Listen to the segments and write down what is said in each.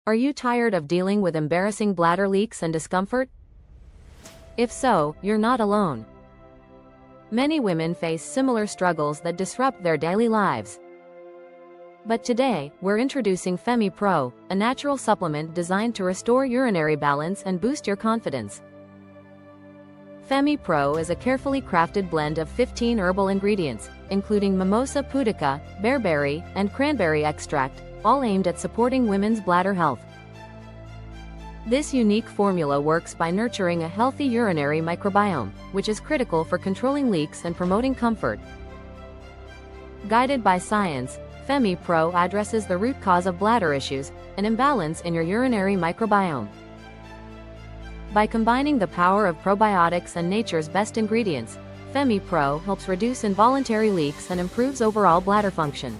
Are you tired of dealing with embarrassing bladder leaks and discomfort? If so, you're not alone. Many women face similar struggles that disrupt their daily lives. But today, we're introducing FemiPro, a natural supplement designed to restore urinary balance and boost your confidence. FemiPro is a carefully crafted blend of 15 herbal ingredients, including Mimosa Pudica, Bearberry, and Cranberry Extract, all aimed at supporting women's bladder health. This unique formula works by nurturing a healthy urinary microbiome, which is critical for controlling leaks and promoting comfort. Guided by science, FemiPro addresses the root cause of bladder issues, an imbalance in your urinary microbiome. By combining the power of probiotics and nature's best ingredients, FemiPro helps reduce involuntary leaks and improves overall bladder function.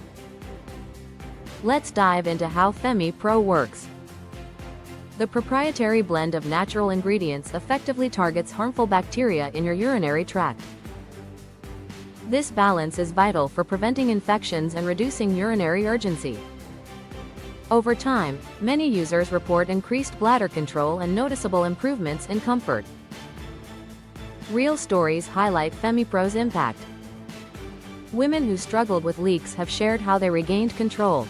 Let's dive into how FemiPro works. The proprietary blend of natural ingredients effectively targets harmful bacteria in your urinary tract. This balance is vital for preventing infections and reducing urinary urgency. Over time, many users report increased bladder control and noticeable improvements in comfort. Real stories highlight FemiPro's impact. Women who struggled with leaks have shared how they regained control.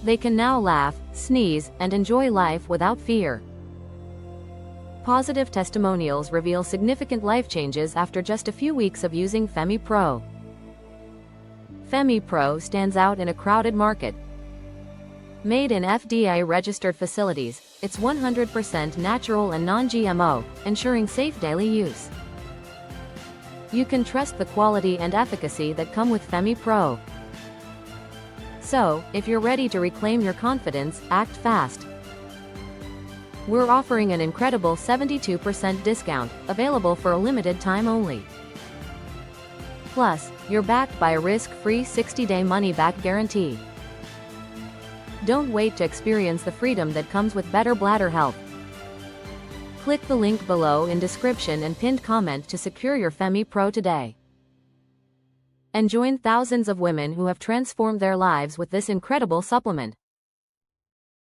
They can now laugh, sneeze, and enjoy life without fear. Positive testimonials reveal significant life changes after just a few weeks of using FemiPro. FemiPro stands out in a crowded market. Made in FDA-registered facilities, it's 100% natural and non-GMO, ensuring safe daily use. You can trust the quality and efficacy that come with FemiPro. So, if you're ready to reclaim your confidence, act fast. We're offering an incredible 72% discount, available for a limited time only. Plus, you're backed by a risk-free 60-day money-back guarantee. Don't wait to experience the freedom that comes with better bladder health. Click the link below in description and pinned comment to secure your FemiPro today. And join thousands of women who have transformed their lives with this incredible supplement.